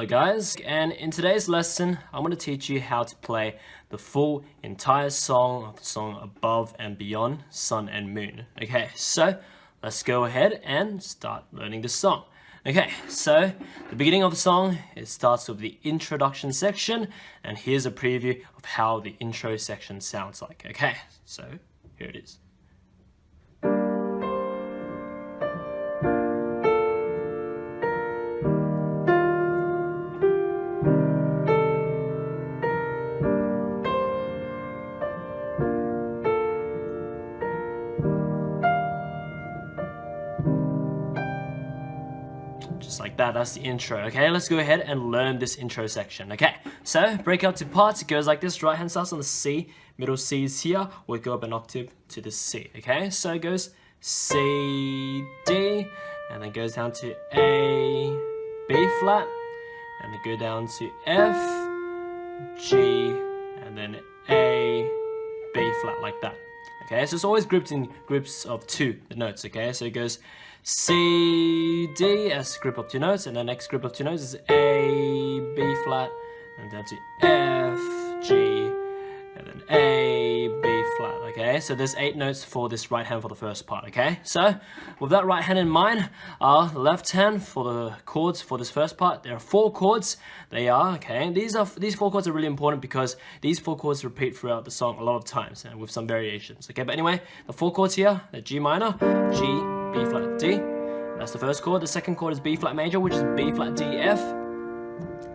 Hello guys, and in today's lesson I'm going to teach you how to play the full entire song of the song Above and Beyond, Sun and Moon. Okay, so let's go ahead and start learning this song. Okay, so the beginning of the song, it starts with the introduction section, and here's a preview of how the intro section sounds like. Okay, so here it is. Just like that, that's the intro. Okay, let's go ahead and learn this intro section. Okay, so break out to parts. It goes like this. Right hand starts on the C, middle C is here. We'll go up an octave to the C. Okay, so it goes C, D, and then goes down to A, B flat, and then go down to F, G, and then A, B flat, like that. Okay, so it's always grouped in groups of two, the notes. Okay, so it goes C, D as group of two notes, and the next group of two notes is A, B flat, and down to F, G, and then A, B flat. Okay, so there's 8 notes for this right hand for the first part. Okay, so with that right hand in mind, our left hand for the chords for this first part, there are 4 chords. They are, okay, these 4 chords are really important because these 4 chords repeat throughout the song a lot of times and with some variations. Okay, but anyway, the 4 chords here, the G minor, G, B flat, D. That's the first chord. The second chord is B flat major, which is B flat, D, F.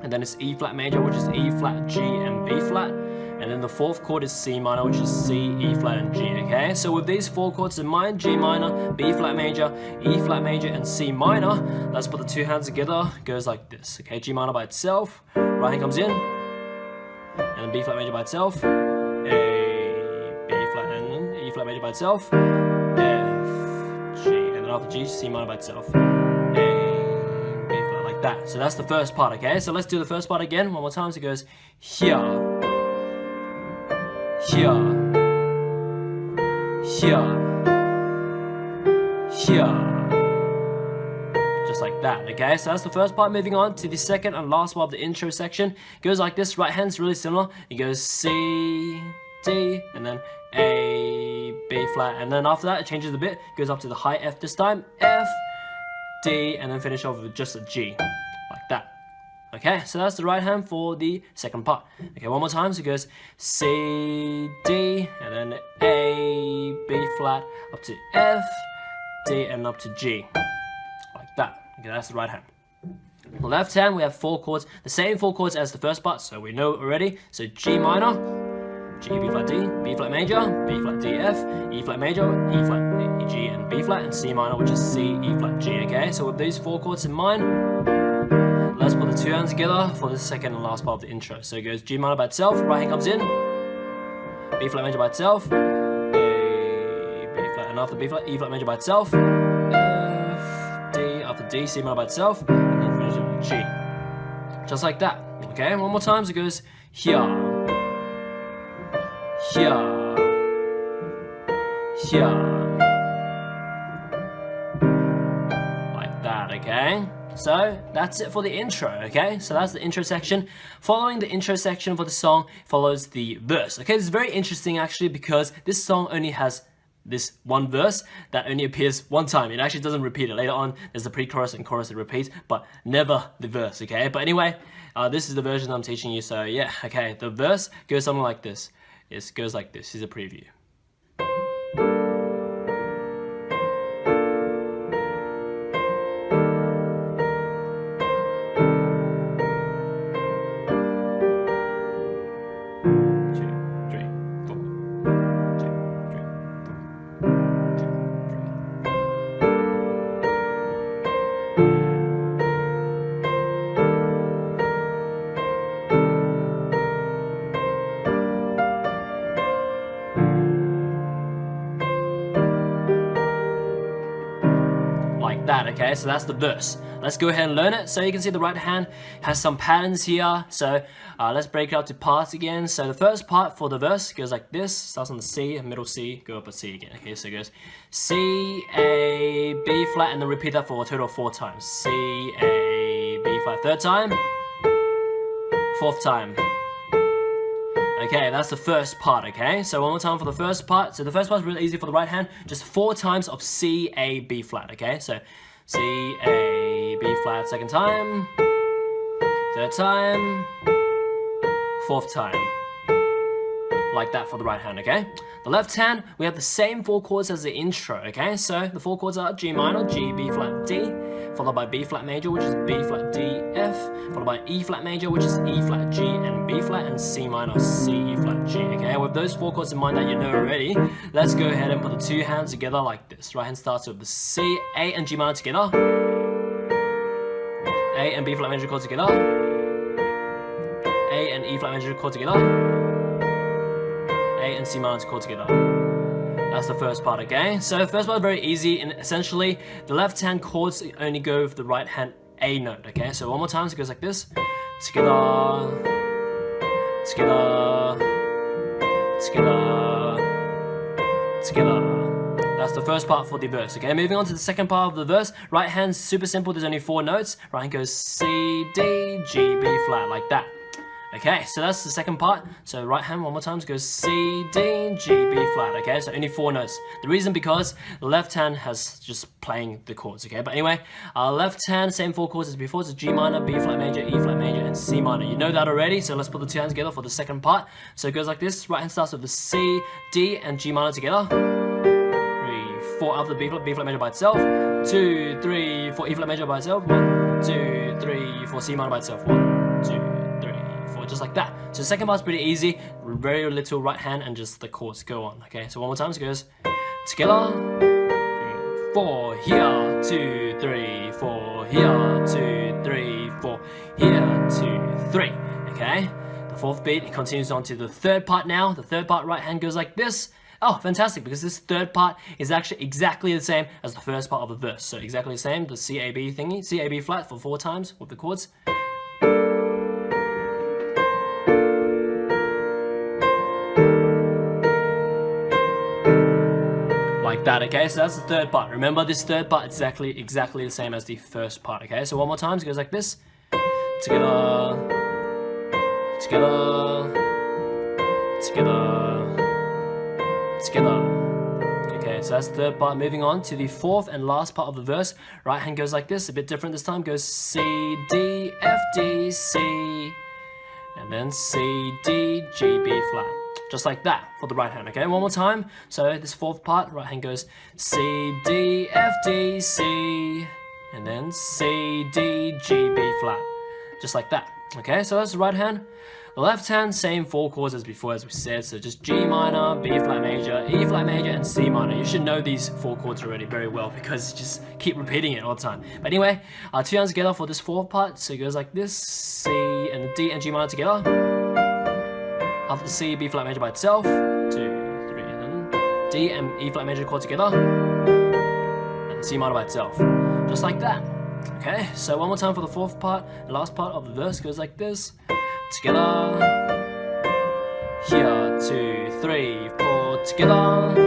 And then it's E flat major, which is E flat, G, and B flat. And then the fourth chord is C minor, which is C, E flat, and G. Okay, so with these 4 chords in mind, G minor, B flat major, E flat major, and C minor, let's put the 2 hands together. It goes like this. Okay, G minor by itself, right hand comes in, and then B flat major by itself, A, B flat, and then E flat major by itself, F, G, and then after G, C minor by itself, A, B flat, like that. So that's the first part. Okay, so let's do the first part again one more time. So it goes here, here, here, here, just like that. Okay, so that's the first part. Moving on to the second and last part of the intro section. It goes like this. Right hand's really similar. It goes C, D, and then A, B flat, and then after that it changes a bit. It goes up to the high F this time, F, D, and then finish off with just a G, like that. Okay, so that's the right hand for the second part. Okay, one more time. So it goes C, D, and then A, B flat, up to F, D, and up to G, like that. Okay, that's the right hand. The left hand, we have 4 chords, the same 4 chords as the first part, so we know already. So G minor, G, B flat, D, B flat major, B flat, D, F, E flat major, E flat, E, G, and B flat, and C minor, which is C, E flat, G. Okay, so with these 4 chords in mind, let's put the 2 hands together for the second and last part of the intro. So it goes G minor by itself, right hand comes in, B flat major by itself, A, B flat, and after B flat, E flat major by itself, F, D, after D, C minor by itself, and then finish with G. Just like that. Okay, one more time. So it goes here, here, here, like that. Okay, so that's it for the intro. Okay, so that's the intro section. Following the intro section for the song follows the verse. Okay, this is very interesting actually because this song only has this one verse that only appears one time. It actually doesn't repeat it. Later on, there's the pre-chorus and chorus that repeats, but never the verse. Okay, but anyway, this is the version I'm teaching you. So yeah, okay, the verse goes something like this. It goes like this. Here's a preview. That. Okay, so that's the verse. Let's go ahead and learn it. So you can see the right hand has some patterns here. So let's break it out to parts again. So the first part for the verse goes like this. Starts on the C, middle C, go up a C again. Okay, so it goes C, A, B flat, and then repeat that for a total of 4 times. C, A, B flat, 3rd time, fourth time. Okay, that's the first part, okay? So one more time for the first part. So the first part is really easy for the right hand. Just 4 times of C, A, B flat, okay? So C, A, B flat, second time, third time, fourth time. Like that for the right hand, okay? The left hand, we have the same 4 chords as the intro, okay? So the 4 chords are G minor, G, B flat, D, followed by B flat major, which is B flat, D, F, followed by E flat major, which is E flat, G, and B flat, and C minor, C, E flat, G, okay? With those 4 chords in mind that you know already, let's go ahead and put the 2 hands together like this. Right hand starts with the C, A, and G minor together, A and B flat major chord together, A and E flat major chord together, A and C minor chord together. That's the first part, okay? So the first part is very easy, and essentially the left hand chords only go with the right hand A note, okay? So one more time, so it goes like this. Together, together, together, together. That's the first part for the verse, okay? Moving on to the second part of the verse. Right hand's super simple, there's only 4 notes. Right hand goes C, D, G, B flat, like that. Okay, so that's the second part. So right hand one more time goes C, D, G, B flat, okay? So only 4 notes. The reason because the left hand has just playing the chords, okay? But anyway, left hand, same 4 chords as before. It's G minor, B flat major, E flat major, and C minor. You know that already, so let's put the 2 hands together for the second part. So it goes like this. Right hand starts with the C, D, and G minor together. 3, 4 after the B flat major by itself. 2, 3, 4 E flat major by itself. 1, 2, 3, 4 C minor by itself. 1, 2, 3, 4, just like that. So the second part's pretty easy, very little right hand and just the chords go on. Okay, so one more time, so it goes together, 3, 4, here, 2, 3, 4, here, 2, 3, 4, here, 2, 3. Okay, the fourth beat, it continues on to the third part now. The third part, right hand goes like this. Oh, fantastic, because this third part is actually exactly the same as the first part of the verse. So exactly the same, the C-A-B thingy, C-A-B flat for 4 times with the chords. Like that, okay? So that's the third part. Remember, this third part is exactly the same as the first part, okay? So one more time, so it goes like this. Together, together, together, together. Okay, so that's the third part. Moving on to the fourth and last part of the verse. Right hand goes like this, a bit different this time. Goes C, D, F, D, C, and then C, D, G, B flat. Just like that for the right hand, okay? One more time. So this fourth part, right hand goes C, D, F, D, C, and then C, D, G, B flat. Just like that, okay? So that's the right hand. The left hand, same 4 chords as before, as we said. So just G minor, B flat major, E flat major, and C minor. You should know these 4 chords already very well because just keep repeating it all the time. But anyway, 2 hands together for this fourth part. So it goes like this, C and the D and G minor together. After C, B flat major by itself, 2, 3, and then D and E flat major chord together, and C minor by itself, just like that. Okay, so one more time for the fourth part. The last part of the verse goes like this. Together, here, 2, 3, 4, together, 3,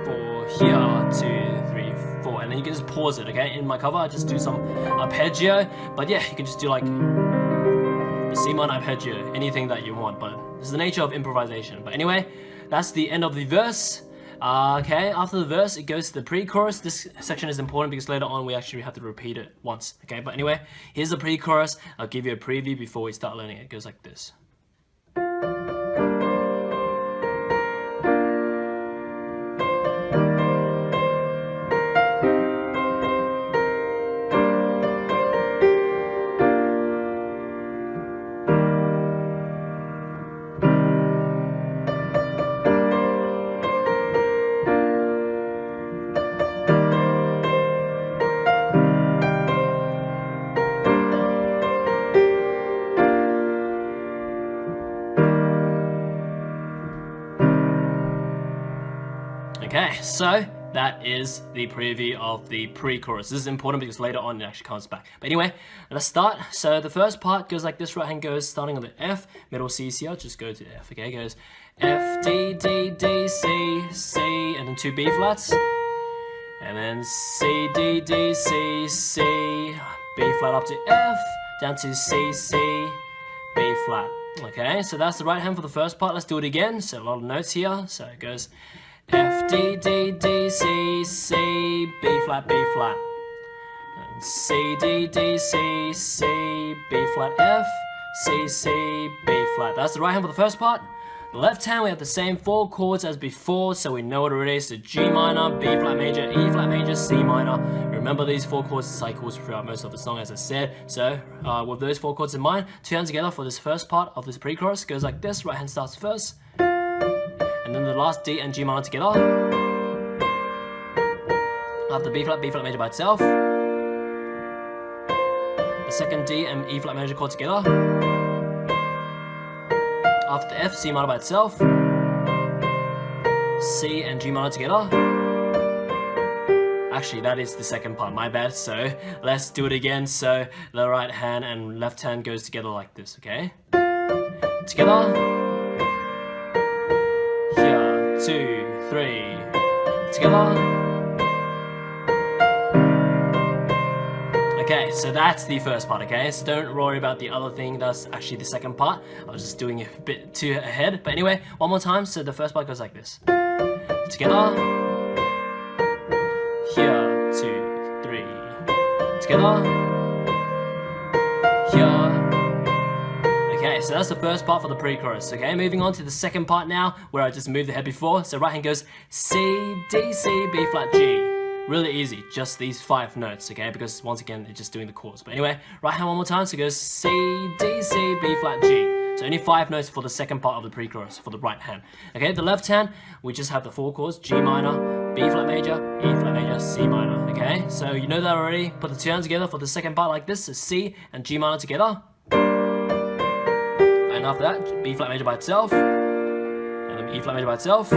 4, here, 2, 3, 4, and then you can just pause it, okay? In my cover, I just do some arpeggio, but yeah, you can just do like the C minor arpeggio, anything that you want, but this is the nature of improvisation. But anyway, that's the end of the verse. Okay, after the verse, it goes to the pre-chorus. This section is important because later on we actually have to repeat it once. Okay, but anyway, here's the pre-chorus. I'll give you a preview before we start learning it. It goes like this. Okay, so that is the preview of the pre-chorus. This is important because later on it actually comes back. But anyway, let's start. So the first part goes like this. Right hand goes starting on the F, middle C, C. I'll just go to F, okay? It goes F, D, D, D, C, C, and then 2 B flats. And then C, D, D, C, C, B flat up to F, down to C, C, B flat. Okay, so that's the right hand for the first part. Let's do it again. So a lot of notes here. So it goes F, D, D, D, C, C, B flat, B flat. And C, D, D, C, C, B flat, F, C, C, B flat. That's the right hand for the first part. The left hand, we have the same 4 chords as before, so we know what it is. So G minor, B flat major, E flat major, C minor. Remember these 4 chords cycles throughout most of the song, as I said. So with those 4 chords in mind, 2 hands together for this first part of this pre-chorus goes like this. Right hand starts first, and then the last D and G minor together. After B flat major by itself. The second D and E flat major chord together. After the F, C minor by itself, C and G minor together. Actually, that is the second part, my bad. So let's do it again. So the right hand and left hand goes together like this, okay? Together. Here, 2, 3. Together. Okay, so that's the first part, okay? So don't worry about the other thing, that's actually the second part. I was just doing it a bit too ahead. But anyway, one more time. So the first part goes like this. Together. Here, 2, 3. Together. Here. Okay, so that's the first part for the pre-chorus, okay? Moving on to the second part now, where I just moved the head before. So right hand goes C, D, C, B flat, G. Really easy, just these 5 notes, okay? Because once again, they're just doing the chords. But anyway, right hand one more time, so it goes C, D, C, B flat, G. So only 5 notes for the second part of the pre-chorus for the right hand. Okay, the left hand, we just have the 4 chords, G minor, B flat major, E flat major, C minor, okay? So you know that already. Put the 2 hands together for the second part like this, so C and G minor together. And after that, B flat major by itself, and then E flat major by itself, 2,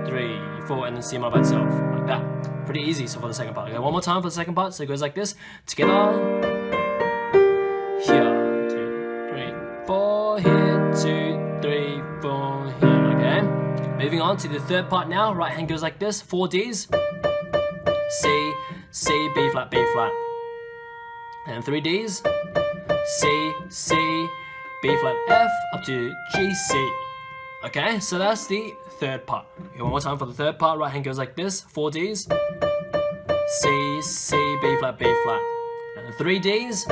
3, 4, and then C minor by itself, like that. Pretty easy. So for the second part, okay, one more time for the second part. So it goes like this. Together. Here, 2, 3, 4. Here, 2, 3, 4. Here. Okay. Moving on to the third part now. Right hand goes like this. 4 Ds. C, C, B flat, B flat, and 3 Ds. C, C, B flat, F up to G, C. Okay, so that's the third part. Okay, one more time for the third part. Right hand goes like this. 4 Ds. C, C, B flat, B flat. And 3 Ds.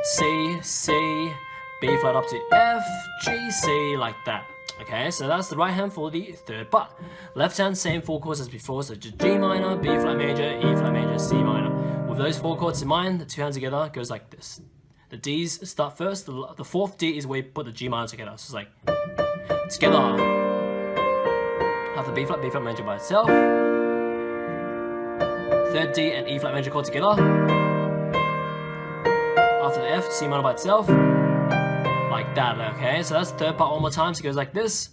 C, C, B flat up to F, G, C, like that. Okay, so that's the right hand for the third part. Left hand, same 4 chords as before, so just G minor, B flat major, E flat major, C minor. With those 4 chords in mind, the 2 hands together goes like this. The Ds start first. The fourth D is where you put the G minor together. So it's like together. After B flat major by itself. Third D and E flat major chord together. After the F, C minor by itself. Like that, okay? So that's the third part one more time. So it goes like this.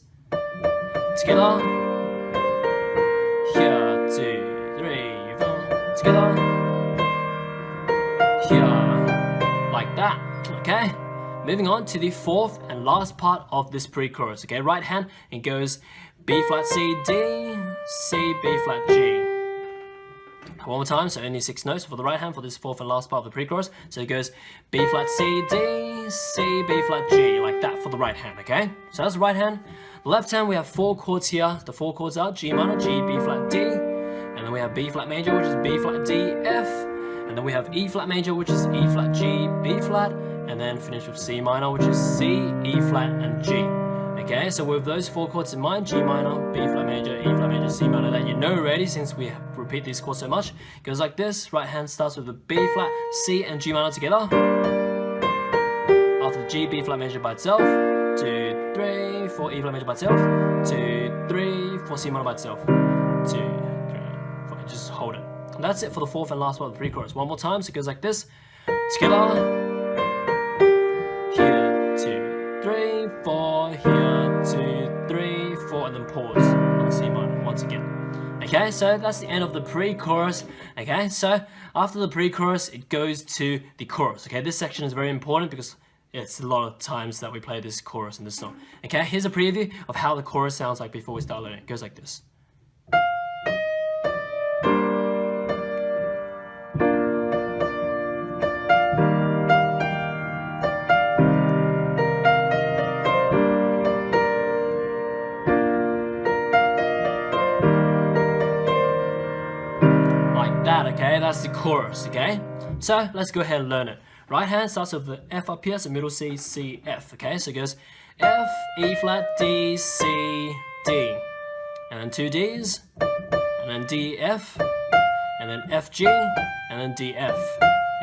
Together. Here, 2, 3, 4. Together. Here. Like that, okay? Moving on to the fourth and last part of this pre-chorus, okay? Right hand, it goes B flat, C, D, C, B flat, G. One more time, so only 6 notes for the right hand for this fourth and last part of the pre-chorus. So it goes B flat, C, D, C, B flat, G, like that for the right hand, okay? So that's the right hand. The left hand, we have 4 chords here. The 4 chords are G minor, G, B flat, D. And then we have B flat major, which is B flat, D, F. And then we have E flat major, which is E flat, G, B flat. And then finish with C minor, which is C, E flat, and G. Okay, so with those 4 chords in mind, G minor, B flat major, E flat major, C minor, that you know already since we repeat these chords so much, goes like this. Right hand starts with the B flat, C, and G minor together. After the G, B flat major by itself, 2, 3, 4, E flat major by itself, 2, 3, 4, C minor by itself, 2, 3, 4, just hold it. And that's it for the fourth and last part of the pre-chorus. One more time, so it goes like this. Together. Here, 2, 3, 4, here, 2, 3, 4, and then pause on C minor once again. Okay, so that's the end of the pre-chorus. Okay, so after the pre-chorus, it goes to the chorus. Okay, this section is very important because it's a lot of times that we play this chorus in this song. Okay, here's a preview of how the chorus sounds like before we start learning. It goes like this. Okay, that's the chorus, okay? So let's go ahead and learn it. Right hand starts with the F up here, so middle C, C, F, okay? So it goes F, E flat, D, C, D. And then 2 Ds, and then D, F, and then F, G, and then D, F.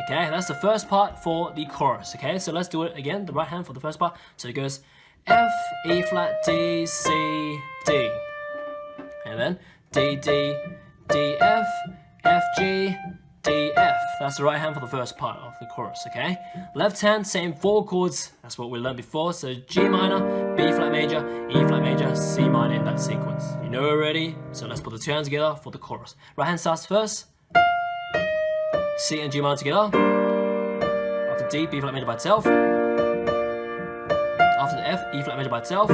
Okay, that's the first part for the chorus, okay? So let's do it again, the right hand for the first part. So it goes F, E flat, D, C, D. And then D, D, D, F, F, G, D, F. That's the right hand for the first part of the chorus, okay? Left hand, same 4 chords. That's what we learned before. So G minor, B flat major, E flat major, C minor in that sequence. You know already, so let's put the 2 hands together for the chorus. Right hand starts first. C and G minor together. After D, B flat major by itself. After the F, E flat major by itself.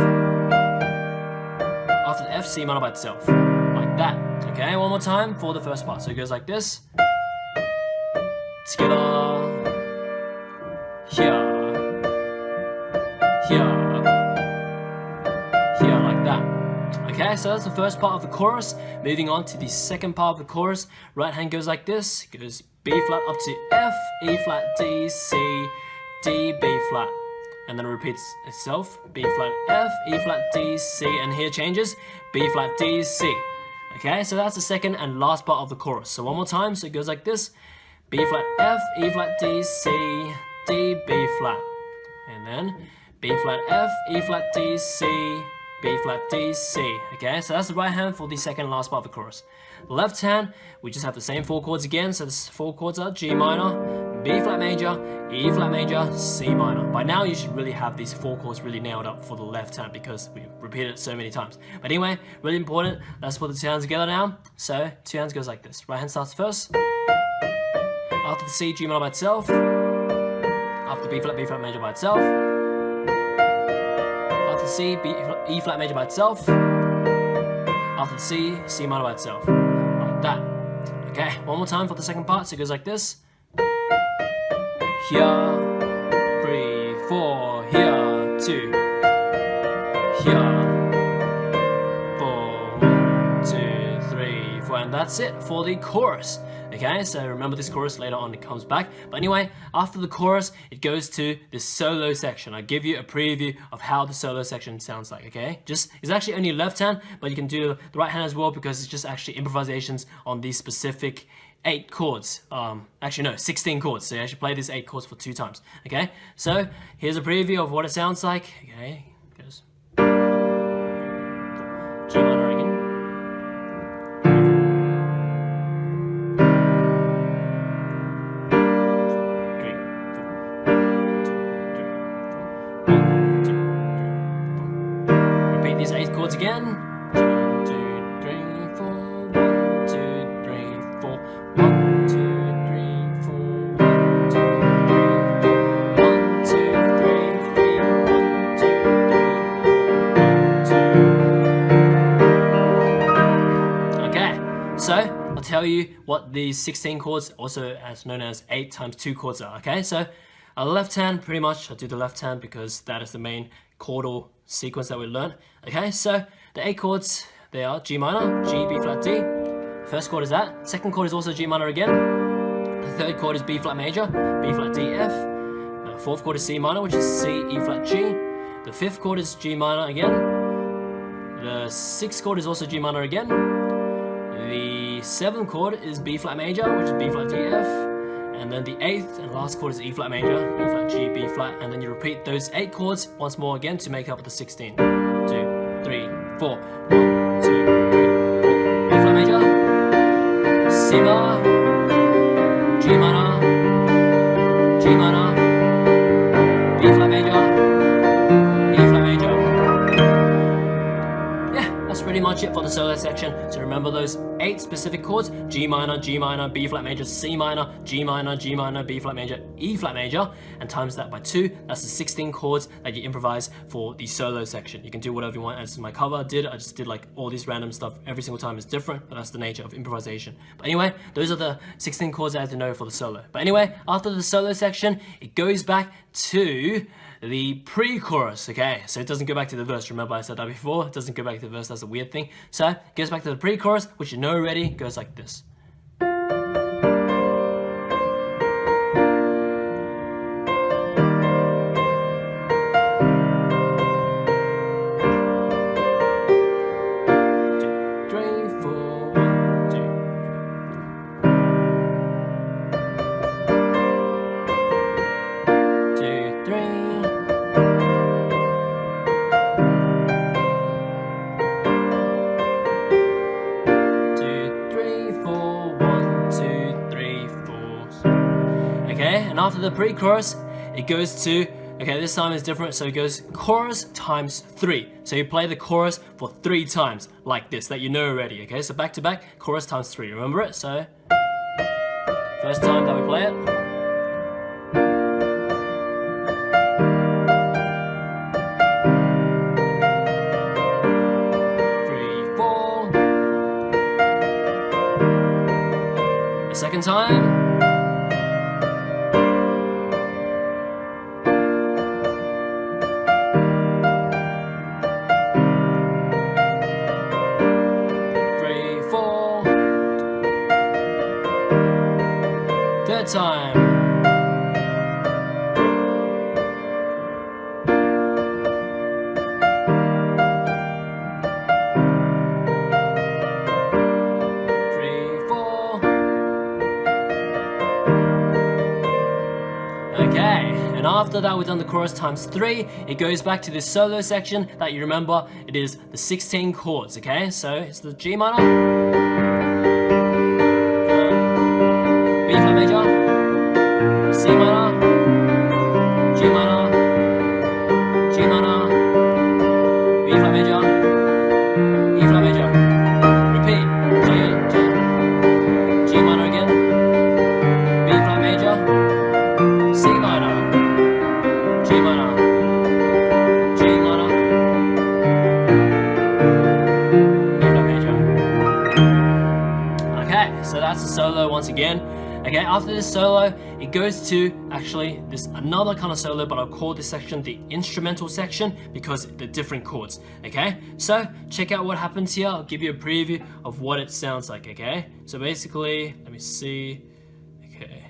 After the F, C minor by itself. Like that. Okay, one more time for the first part. So it goes like this. Together. Here. Here. Here, like that. Okay, so that's the first part of the chorus. Moving on to the second part of the chorus. Right hand goes like this. It goes B flat up to F, E flat, D, C, D, B flat. And then it repeats itself. B flat, F, E flat, D, C, and here changes. B flat, D, C. Okay, so that's the second and last part of the chorus. So one more time, so it goes like this. B flat, F, E flat, D, C, D, B flat. And then B flat, F, E flat, D, C, B flat, D, C. Okay, so that's the right hand for the second and last part of the chorus. Left hand, we just have the same 4 chords again. So the 4 chords are G minor, B flat major, E flat major, C minor. By now you should really have these 4 chords really nailed up for the left hand because we repeated it so many times. But anyway, really important. Let's put the 2 hands together now. So 2 hands goes like this. Right hand starts first. After the C, G minor by itself. After B flat major by itself. After the C, E flat major by itself. After the C, C minor by itself. Like that. Okay, one more time for the second part. So it goes like this. Here, 3, 4, here, 2. Here, 4, 1, 2, 3, 4. And that's it for the chorus. Okay, so remember this chorus later on, it comes back. But anyway, after the chorus, it goes to the solo section. I give you a preview of how the solo section sounds like, okay? It's actually only left hand, but you can do the right hand as well because it's just actually improvisations on these specific 8 chords. Actually no, 16 chords. So you actually play these 8 chords for 2 times, okay? So here's a preview of what it sounds like, okay? It goes G minor again. These 8 chords again. 1, 2, 3, 4. 1, 2, 3, 4. 1, 2, 3, 4. 1, 2, 3, 4. 1, 2, 3, 3, 1, 2, 3. Okay, so I'll tell you what these 16 chords, also as known as 8 times 2 chords are. Okay, so a left hand, pretty much, I do the left hand because that is the main chordal sequence that we learned. Okay, so the 8 chords, they are G minor, G, B flat, D. First chord is that. Second chord is also G minor again. The third chord is B flat major, B flat, D, F. The fourth chord is C minor, which is C, E flat, G. The fifth chord is G minor again. The sixth chord is also G minor again. The seventh chord is B flat major, which is B flat, D, F. And then the 8th and last chord is E flat major, E flat, G, B flat, and then you repeat those 8 chords once more again to make up the 16. 2, 3, 4. 1, 2, 3, 4. B flat major, C minor, G minor, G minor, B flat major, E flat major. Yeah, that's pretty much it for the solo section. So remember those 8 specific chords: G minor, B flat major, C minor, G minor, B flat major, E flat major, and times that by 2. That's the 16 chords that you improvise for the solo section. You can do whatever you want. As my cover did, I just did like all this random stuff. Every single time is different, but that's the nature of improvisation. But anyway, those are the 16 chords I had to know for the solo. But anyway, after the solo section, it goes back to the pre-chorus, okay? So it doesn't go back to the verse. Remember I said that before? It doesn't go back to the verse. That's a weird thing. So it goes back to the pre-chorus, which you know already. It goes like this. after the pre-chorus, it goes to, okay, this time is different, so it goes chorus times 3. So you play the chorus for 3 times, like this, that you know already, okay? So back to back, chorus times 3, remember it? So, first time that we play it. Second time. 3, 4. Third time. 3, 4. Okay, and after that we've done the chorus times 3, it goes back to this solo section that you remember. It is the 16 chords, okay? So it's the G minor, B flat major, C minor, G minor, G minor, B flat major, E flat major, repeat, G minor again, B flat major, C minor, G minor, G minor, E flat major. Okay, so that's the solo once again. Okay, after this solo, it goes to actually this another kind of solo, but I'll call this section the instrumental section because they're different chords. Okay, so check out what happens here. I'll give you a preview of what it sounds like. Okay, so basically, let me see. Okay.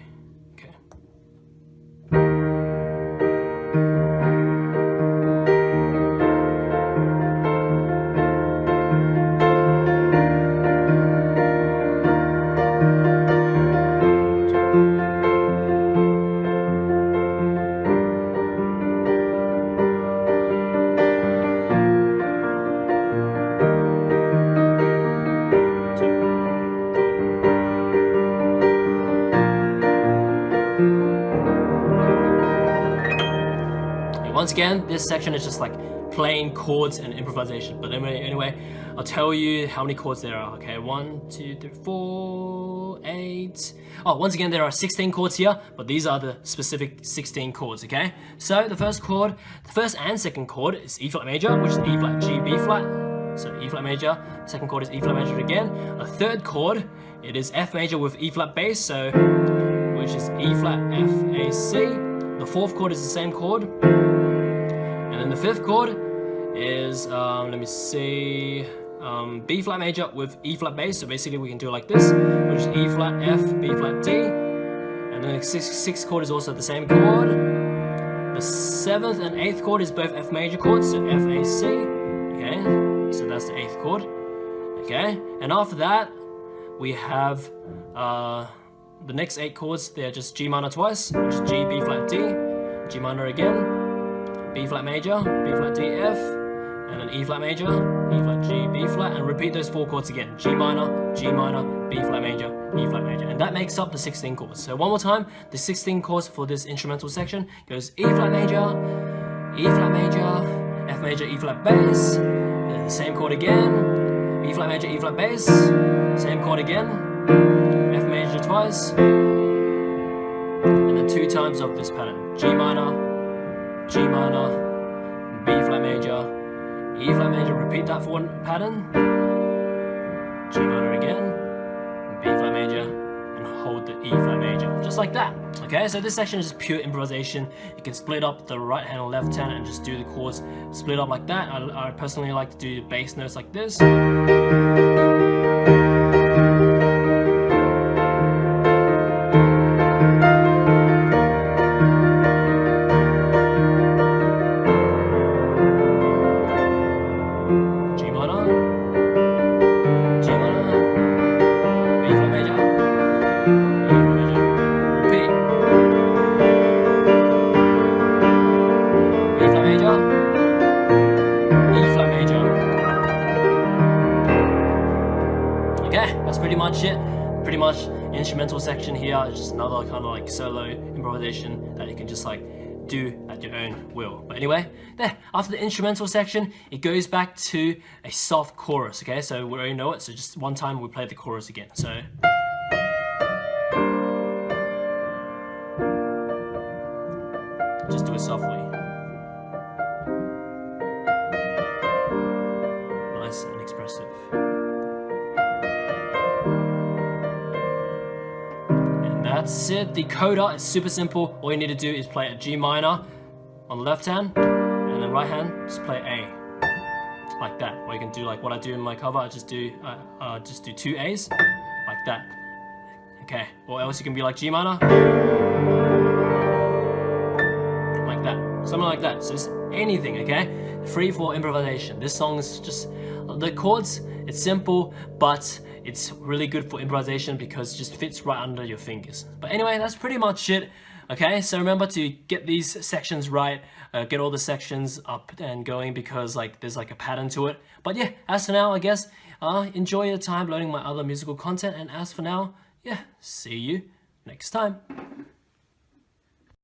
Once again, this section is just like playing chords and improvisation. But anyway, I'll tell you how many chords there are. Okay, 1, 2, 3, 4, 8. Oh, once again, there are 16 chords here, but these are the specific 16 chords, okay? So the first chord, the first and second chord is E flat major, which is E flat, G, B flat. So E flat major, second chord is E flat major again. A third chord, it is F major with E flat bass, so which is E flat, F, A, C. The fourth chord is the same chord. And then the fifth chord is, let me see, B flat major with E flat bass. So basically we can do it like this, which is E flat, F, B flat, D. And then the sixth chord is also the same chord. The seventh and eighth chord is both F major chords, so F, A, C. Okay, so that's the eighth chord. Okay, and after that, we have the next 8 chords. They're just G minor twice, which is G, B flat, D, G minor again, B flat major, B flat, D, F, and then E flat major, E flat, G, B flat, and repeat those 4 chords again. G minor, B flat major, E flat major. And that makes up the 16 chords. So one more time, the 16 chords for this instrumental section goes E flat major, F major, E flat bass, and the same chord again, E flat major, E flat bass, same chord again, F major twice, and then 2 times of this pattern. G minor, B flat major, E flat major, repeat that for one pattern, G minor again, B flat major, and hold the E flat major, just like that. Okay, so this section is just pure improvisation. You can split up the right hand and left hand and just do the chords split up like that. I personally like to do the bass notes like this. Pretty much it. pretty much instrumental section here is just another kind of like solo improvisation that you can just like do at your own will. But anyway, there, after the instrumental section, it goes back to a soft chorus, okay? So we already know it, so just one time we play the chorus again. So just do it softly. Nice and expressive. That's it. The coda is super simple. All you need to do is play a G minor on the left hand, and then right hand just play A, like that. Or you can do like what I do in my cover. I just do 2 A's, like that. Okay. Or else you can be like G minor, like that, something like that. So just anything. Okay. Free for improvisation. This song is just the chords. It's simple, but it's really good for improvisation because it just fits right under your fingers. But anyway, that's pretty much it. Okay, so remember to get these sections right, get all the sections up and going because like there's like a pattern to it. But yeah, as for now, I guess enjoy your time learning my other musical content. And as for now, yeah, see you next time.